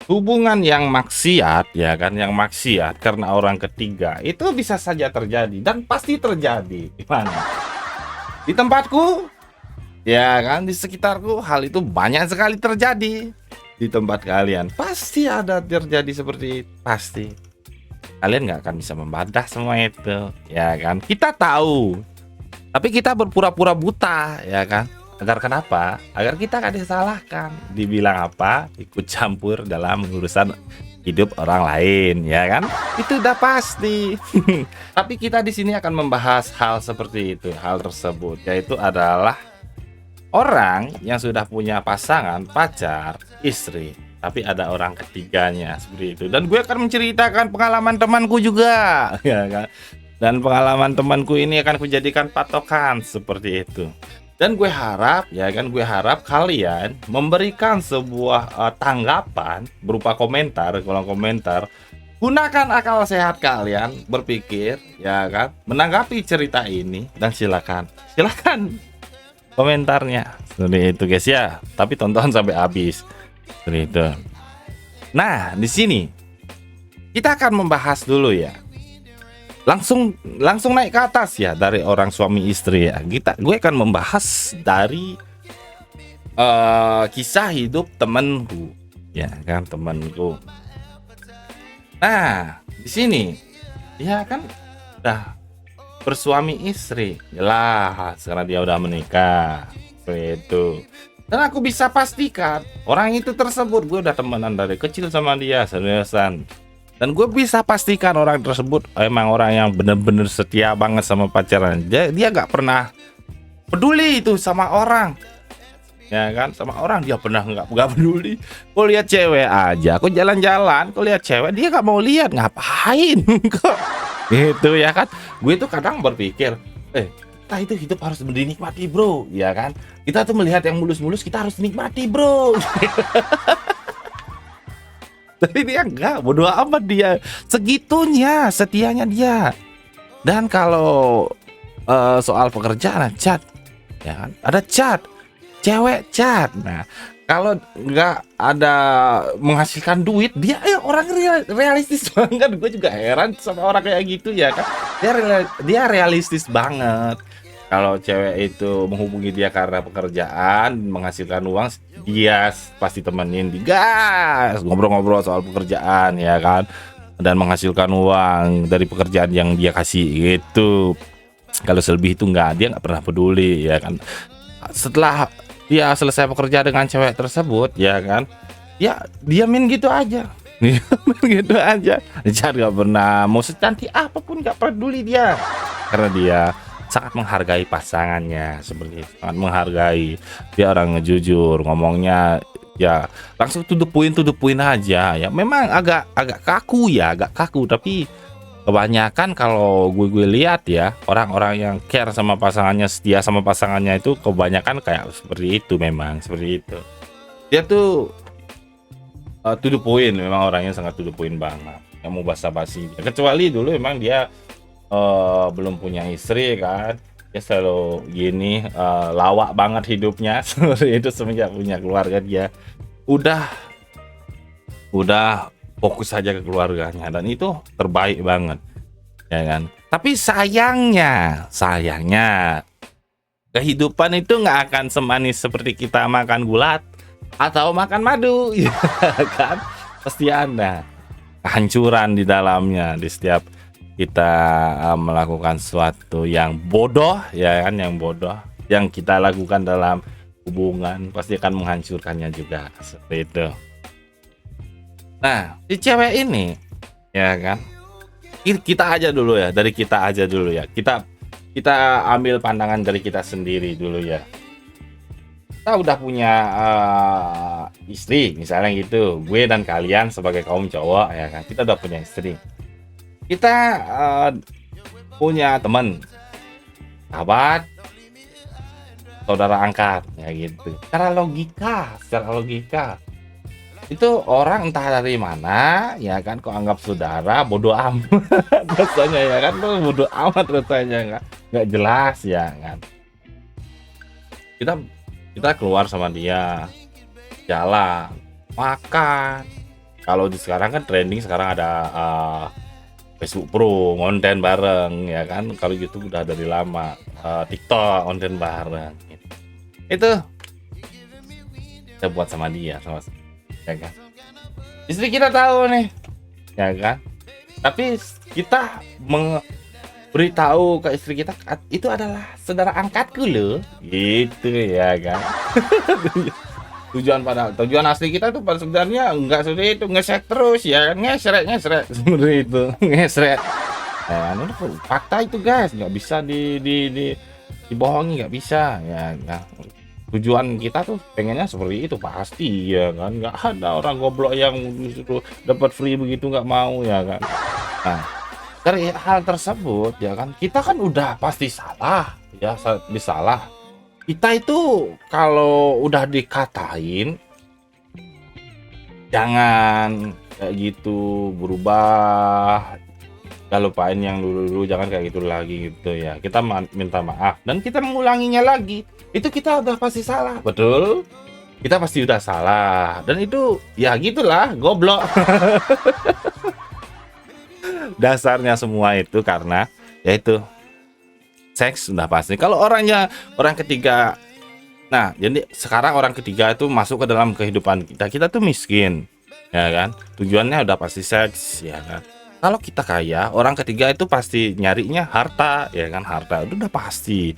hubungan yang maksiat ya kan, yang maksiat karena orang ketiga itu bisa saja terjadi dan pasti terjadi. Di mana? Di tempatku, ya kan, di sekitarku hal itu banyak sekali terjadi. Di tempat kalian pasti ada terjadi seperti itu, pasti. Kalian nggak akan bisa membantah semua itu, ya kan? Kita tahu, tapi kita berpura-pura buta, ya kan? Agar kenapa? Agar kita gak disalahkan. Dibilang apa? Ikut campur dalam urusan hidup orang lain, ya kan? Itu udah pasti. Tapi kita di sini akan membahas hal seperti itu, hal tersebut, yaitu adalah orang yang sudah punya pasangan, pacar, istri, tapi ada orang ketiganya seperti itu. Dan gue akan menceritakan pengalaman temanku juga, ya kan? Dan pengalaman temanku ini akan kujadikan patokan seperti itu. Dan gue harap, ya kan, gue harap kalian memberikan sebuah tanggapan berupa komentar, kolom komentar. Gunakan akal sehat kalian berpikir, ya kan, menanggapi cerita ini dan silakan komentarnya. Seperti itu guys ya. Tapi tonton sampai habis. Seperti itu. Nah, di sini kita akan membahas dulu ya. Langsung naik ke atas ya, dari orang suami istri ya. Gue akan membahas dari kisah hidup temanku, ya kan, temanku. Nah, di sini dia kan udah bersuami istri, jelas karena dia udah menikah, itu. Dan aku bisa pastikan orang itu tersebut, gue udah temenan dari kecil sama dia, seriusan. Dan gue bisa pastikan orang tersebut emang orang yang bener-bener setia banget sama pacaran. Dia gak pernah peduli itu sama orang, ya kan, sama orang dia pernah nggak peduli. Kau lihat cewek aja, kau jalan-jalan, kau lihat cewek dia gak mau lihat, ngapain kok gitu, ya kan. Gue tuh kadang berpikir, kita itu hidup harus dinikmati bro, ya kan. Kita tuh melihat yang mulus-mulus, kita harus nikmati bro. Tapi dia enggak, bodoh amat dia, segitunya setianya dia. Dan kalau soal pekerjaan, chat, ya kan, ada chat, cewek chat. Nah, kalau nggak ada menghasilkan duit, dia orang realistis banget. Gue juga heran sama orang kayak gitu, ya kan. Dia realistis banget. Kalau cewek itu menghubungi dia karena pekerjaan, menghasilkan uang, dia pasti temenin, digas, ngobrol-ngobrol soal pekerjaan, ya kan, dan menghasilkan uang dari pekerjaan yang dia kasih gitu. Kalau selebih itu dia nggak pernah peduli, ya kan. Setelah dia selesai bekerja dengan cewek tersebut, ya kan, ya diamin gitu aja. Gitu aja. Dia nggak pernah mau secantik apapun, nggak peduli dia, karena dia sangat menghargai pasangannya, seperti itu. Sangat menghargai. Dia orang ngejujur, ngomongnya ya langsung to the point aja ya. Memang agak kaku ya, agak kaku, tapi kebanyakan kalau gue lihat ya, orang-orang yang care sama pasangannya, setia sama pasangannya itu kebanyakan kayak seperti itu, memang seperti itu. Dia tuh to the point, memang orangnya sangat to the point banget. Yang mau basa-basi. Kecuali dulu memang dia belum punya istri kan, dia selalu gini, lawak banget hidupnya. Seperti itu. Semenjak punya keluarga dia udah fokus saja ke keluarganya, dan itu terbaik banget, ya kan. Tapi sayangnya kehidupan itu nggak akan semanis seperti kita makan gulat atau makan madu, ya kan. Pasti ada kehancuran di dalamnya di setiap kita melakukan sesuatu yang bodoh, ya kan, yang kita lakukan dalam hubungan pasti akan menghancurkannya juga, seperti itu. Nah, si cewek ini, ya kan, kita aja dulu ya, kita ambil pandangan dari kita sendiri dulu ya. Kita udah punya istri misalnya gitu, gue dan kalian sebagai kaum cowok, ya kan, kita udah punya istri. Kita punya teman, sahabat, saudara angkat, ya gitu. Secara logika itu orang entah dari mana, ya kan, kok anggap saudara, bodoh amat rasanya, ya kan, tuh bodoh amat rasanya, nggak jelas, ya kan. Kita keluar sama dia, jalan, makan, Kalau di sekarang kan trending sekarang ada Facebook Pro konten bareng ya kan. Kalau YouTube udah dari lama, TikTok konten bareng gitu. Itu kita buat sama dia, sama ya kan. Istri kita tahu nih ya kan, tapi kita beritahu ke istri kita itu adalah saudara angkatku loh gitu ya kan. Tujuan asli kita tuh pada sebenarnya enggak seperti itu, ngesek terus ya kan, ngesrek seperti itu, ngesrek. Nah, ini fakta itu guys, nggak bisa dibohongi, nggak bisa ya kan. Tujuan kita tuh pengennya seperti itu pasti ya kan, nggak ada orang goblok yang disuruh dapat free begitu nggak mau ya kan. Nah, dari hal tersebut ya kan, kita kan udah pasti salah ya, salah. Kita itu kalau udah dikatain jangan kayak gitu, berubah, ya lupain yang dulu-dulu, jangan kayak gitu lagi gitu ya. Kita minta maaf dan kita mengulanginya lagi. Itu kita udah pasti salah, betul? Kita pasti udah salah dan itu ya gitulah, goblok. Dasarnya semua itu karena yaitu seks udah pasti. Kalau orang ketiga, nah jadi sekarang orang ketiga itu masuk ke dalam kehidupan kita tuh miskin ya kan, tujuannya udah pasti seks ya kan. Kalau kita kaya, orang ketiga itu pasti nyarinya harta ya kan, harta itu udah pasti.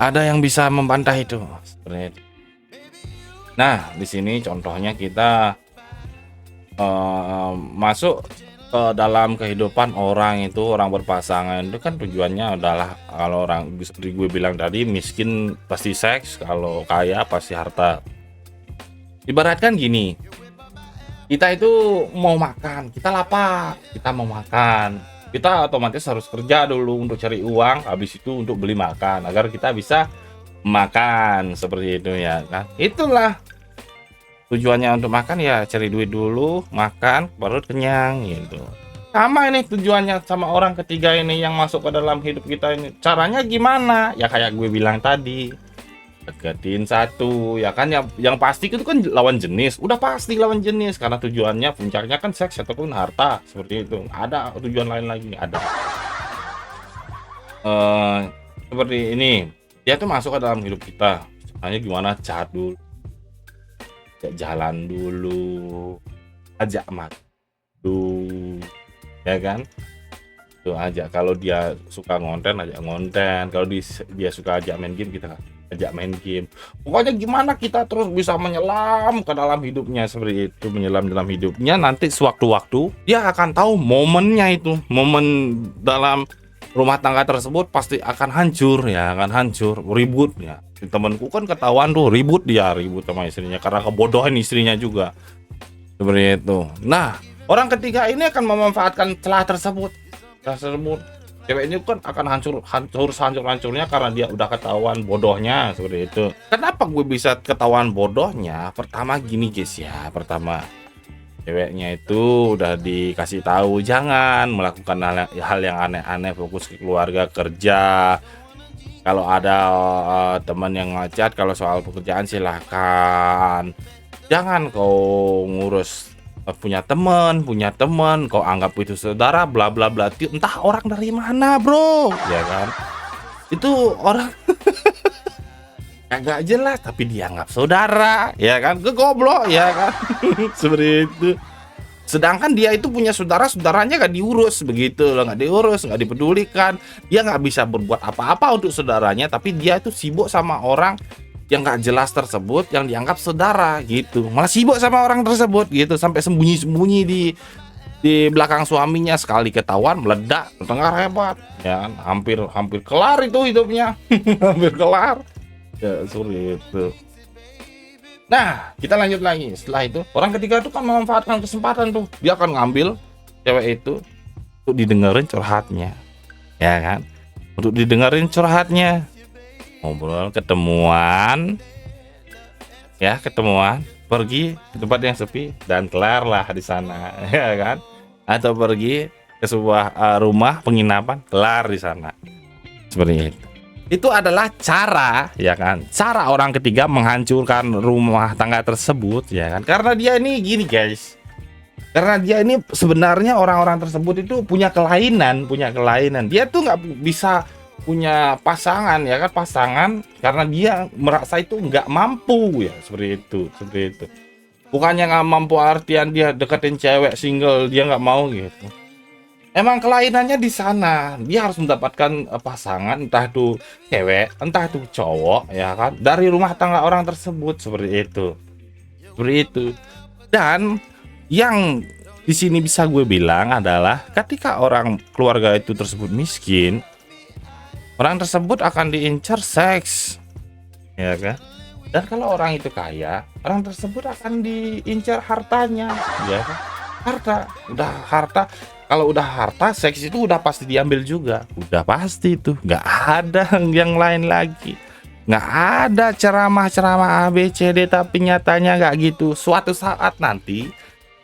Ada yang bisa membantah itu sebenarnya. Nah di sini contohnya kita masuk ke dalam kehidupan orang itu, orang berpasangan itu kan tujuannya adalah, kalau orang seperti gue bilang tadi, miskin pasti seks, kalau kaya pasti harta. Ibaratkan gini, kita itu mau makan, kita lapar, kita mau makan, kita otomatis harus kerja dulu untuk cari uang, habis itu untuk beli makan agar kita bisa makan, seperti itu ya kan. Itulah tujuannya untuk makan ya, cari duit dulu, makan, perut kenyang gitu. Sama ini tujuannya sama orang ketiga ini yang masuk ke dalam hidup kita ini. Caranya gimana? Ya kayak gue bilang tadi, deketin satu ya kan, yang pasti itu kan lawan jenis, udah pasti lawan jenis, karena tujuannya puncaknya kan seks ataupun harta, seperti itu. Ada tujuan lain lagi, ada. Seperti ini, dia tuh masuk ke dalam hidup kita. Caranya gimana? Chat dulu, jalan dulu, ajak makan dulu ya kan, tuh aja. Kalau dia suka ngonten, ajak ngonten. Kalau dia suka ajak main game, kita ajak main game. Pokoknya gimana kita terus bisa menyelam ke dalam hidupnya, seperti itu, menyelam dalam hidupnya. Nanti sewaktu-waktu dia akan tahu momennya itu, momen dalam rumah tangga tersebut pasti akan hancur ya, akan hancur, ribut ya. Temanku kan ketahuan tuh ribut sama istrinya karena kebodohan istrinya juga, seperti itu. Nah orang ketiga ini akan memanfaatkan celah tersebut. Cewek ini kan akan hancurnya karena dia udah ketahuan bodohnya, seperti itu. Kenapa gue bisa ketahuan bodohnya? Pertama gini guys ya, pertama ceweknya itu udah dikasih tahu jangan melakukan hal yang aneh-aneh, fokus ke keluarga, kerja. Kalau ada teman yang ngajak, kalau soal pekerjaan silahkan. Jangan kau ngurus punya teman, kau anggap itu saudara, bla bla bla. Entah orang dari mana bro, ya kan? Itu orang agak jelas tapi dianggap saudara, ya kan? Kegoblok, ya kan? Seperti itu. Sedangkan dia itu punya saudaranya gak diurus, begitu loh, gak diurus, gak dipedulikan. Dia gak bisa berbuat apa-apa untuk saudaranya, tapi dia itu sibuk sama orang yang gak jelas tersebut, yang dianggap saudara gitu. Malah sibuk sama orang tersebut gitu, sampai sembunyi-sembunyi di belakang suaminya. Sekali ketahuan meledak, tengah hebat ya kan? Hampir kelar itu hidupnya. Hampir kelar ya, sulit itu. Nah, kita lanjut lagi. Setelah itu, orang ketiga itu kan memanfaatkan kesempatan tuh. Dia akan ngambil cewek itu untuk didengerin curhatnya. Ya kan? Untuk didengerin curhatnya. Ngobrol, ketemuan. Ya, ketemuan. Pergi ke tempat yang sepi dan kelar lah di sana. Ya kan? Atau pergi ke sebuah rumah penginapan, kelar di sana. Seperti itu. Itu adalah cara, ya kan, cara orang ketiga menghancurkan rumah tangga tersebut, ya kan. Karena dia ini gini guys, Karena dia ini sebenarnya orang-orang tersebut itu punya kelainan. Dia tuh nggak bisa punya pasangan ya kan, pasangan karena dia merasa itu nggak mampu ya, seperti itu. Bukannya nggak mampu artian dia deketin cewek single dia nggak mau gitu. Emang kelainannya di sana. Dia harus mendapatkan pasangan, entah itu cewek, entah itu cowok ya kan, dari rumah tangga orang tersebut, seperti itu. Seperti itu. Dan yang di sini bisa gue bilang adalah ketika orang keluarga itu tersebut miskin, orang tersebut akan diincar seks, ya kan? Dan kalau orang itu kaya, orang tersebut akan diincar hartanya, ya kan? Harta. Kalau udah harta, seks itu udah pasti diambil juga. Udah pasti itu, nggak ada yang lain lagi. Nggak ada ceramah-ceramah A B C D, tapi nyatanya nggak gitu. Suatu saat nanti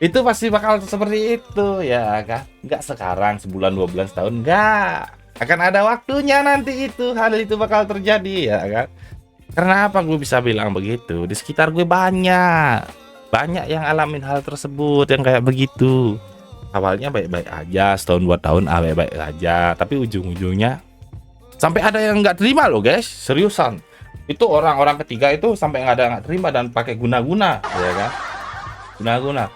itu pasti bakal seperti itu ya kan. Nggak sekarang, sebulan, 2 bulan, setahun, nggak. Akan ada waktunya nanti itu, hal itu bakal terjadi ya kan. Karena apa gue bisa bilang begitu? Di sekitar gue banyak yang alamin hal tersebut yang kayak begitu. Awalnya baik-baik aja, setahun 2 tahun baik-baik aja, tapi ujung-ujungnya sampai ada yang nggak terima loh guys, seriusan. Itu orang-orang ketiga itu sampai nggak terima dan pakai guna-guna ya kan, guna-guna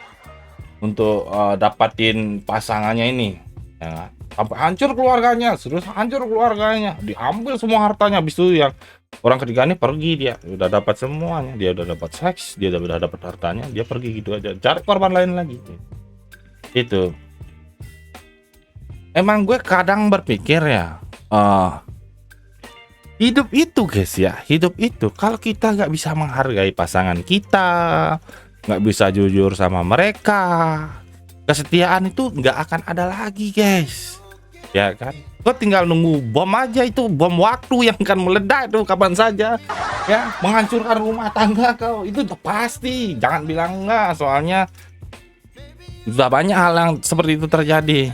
untuk dapatin pasangannya ini ya kan? Sampai hancur keluarganya, serius hancur keluarganya, diambil semua hartanya. Habis itu yang orang ketiga ini pergi, dia udah dapat semuanya, dia udah dapat seks, dia udah dapat hartanya, dia pergi gitu aja, cari korban lain lagi. Itu emang gue kadang berpikir ya, hidup itu guys ya, hidup itu kalau kita nggak bisa menghargai pasangan kita, nggak bisa jujur sama mereka, kesetiaan itu nggak akan ada lagi guys, ya kan? Gue tinggal nunggu bom aja, itu bom waktu yang akan meledak itu kapan saja ya, menghancurkan rumah tangga kau, itu udah pasti, jangan bilang enggak, soalnya sudah banyak hal yang seperti itu terjadi.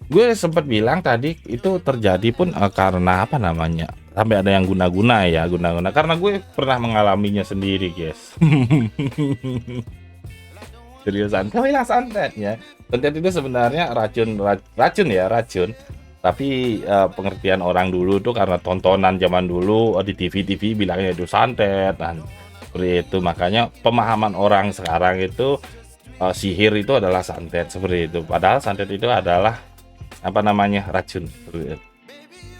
Gue sempat bilang tadi itu terjadi pun karena apa namanya, sampai ada yang guna-guna karena gue pernah mengalaminya sendiri guys. Seriusan, kau bilang santet ya. Santet itu sebenarnya racun. Tapi pengertian orang dulu tuh karena tontonan zaman dulu di TV bilangnya itu santet, dan seperti itu. Makanya pemahaman orang sekarang itu sihir itu adalah santet, seperti itu. Padahal santet itu adalah apa namanya, racun.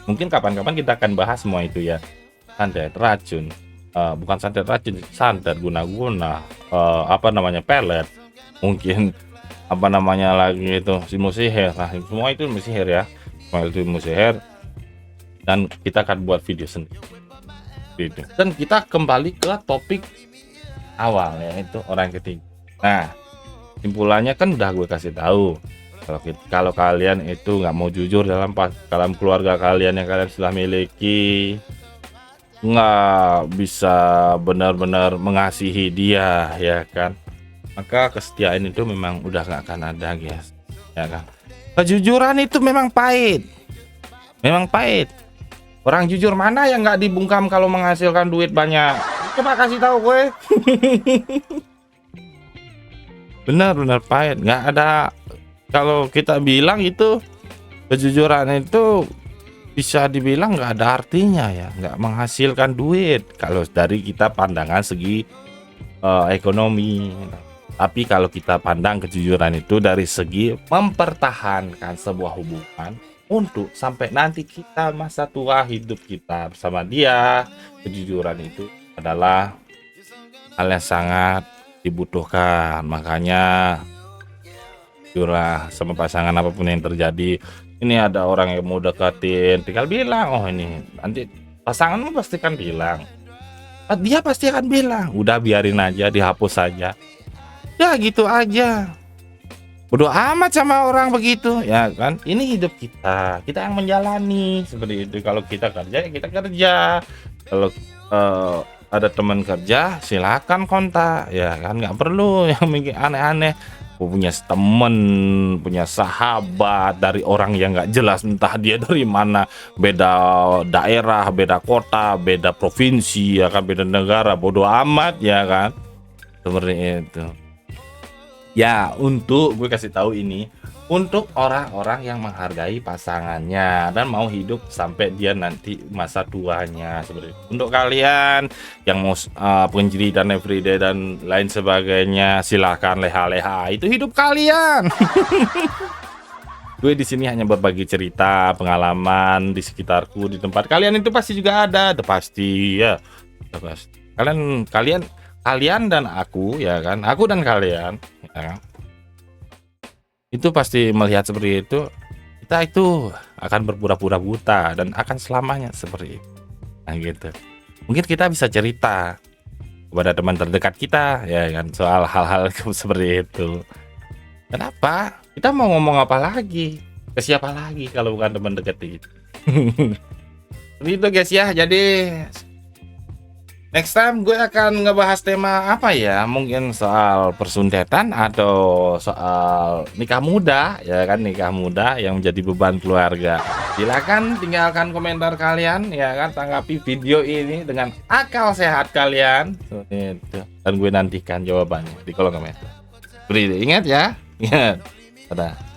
Mungkin kapan-kapan kita akan bahas semua itu ya, santet, racun, bukan santet, racun, santet, guna-guna, apa namanya, pelet, mungkin apa namanya lagi itu, ilmu sihir. Nah semua itu ilmu sihir ya, semua itu ilmu sihir, dan kita akan buat video sendiri gitu. Dan kita kembali ke topik awal, yaitu orang ketiga. Nah simpulannya kan udah gue kasih tahu, kalau kalian itu nggak mau jujur dalam keluarga kalian yang kalian sudah miliki, nggak bisa benar-benar mengasihi dia ya kan, maka kesetiaan itu memang udah nggak akan ada guys ya kan. Kejujuran itu memang pahit, orang jujur mana yang nggak dibungkam kalau menghasilkan duit banyak, coba kasih tahu gue. Benar-benar pahit, nggak ada. Kalau kita bilang itu kejujuran itu bisa dibilang nggak ada artinya ya, nggak menghasilkan duit kalau dari kita pandangan segi ekonomi. Tapi kalau kita pandang kejujuran itu dari segi mempertahankan sebuah hubungan untuk sampai nanti kita masa tua hidup kita bersama dia, kejujuran itu adalah hal yang sangat dibutuhkan. Makanya jujurlah sama pasangan apapun yang terjadi. Ini ada orang yang mau deketin, tinggal bilang, oh ini nanti pasanganmu pasti kan bilang, dia pasti akan bilang, udah biarin aja, dihapus saja ya, gitu aja. Bodoh amat sama orang begitu ya kan. Ini hidup kita yang menjalani seperti itu. Kalau kita kerja ya kita kerja, kalau ada teman kerja silakan kontak ya kan, nggak perlu yang mikir aneh-aneh. Punya temen, punya sahabat dari orang yang nggak jelas, entah dia dari mana, beda daerah, beda kota, beda provinsi ya kan, beda negara, bodoh amat ya kan, seperti itu. Ya, untuk gue kasih tahu ini, untuk orang-orang yang menghargai pasangannya dan mau hidup sampai dia nanti masa tuanya seperti itu. Untuk kalian yang mau punjri dan everyday dan lain sebagainya, silahkan leha-leha, itu hidup kalian. Gue di sini hanya berbagi cerita, pengalaman di sekitarku, di tempat kalian itu pasti juga ada, itu pasti ya, udah pasti. Kalian kalian kalian dan aku ya kan, aku dan kalian ya kan? Itu pasti melihat seperti itu, kita itu akan berpura-pura buta dan akan selamanya seperti itu. Nah gitu. Mungkin kita bisa cerita kepada teman terdekat kita ya kan soal hal-hal seperti itu. Kenapa? Kita mau ngomong apa lagi? Ke siapa lagi kalau bukan teman dekat itu? Seperti itu guys ya. Jadi next time gue akan ngebahas tema apa ya? Mungkin soal persundetan atau soal nikah muda, ya kan, nikah muda yang menjadi beban keluarga. Silakan tinggalkan komentar kalian, ya kan, tanggapi video ini dengan akal sehat kalian. Itu. Dan gue nantikan jawabannya di kolom komentar. Ingat ya, ingat. Dadah.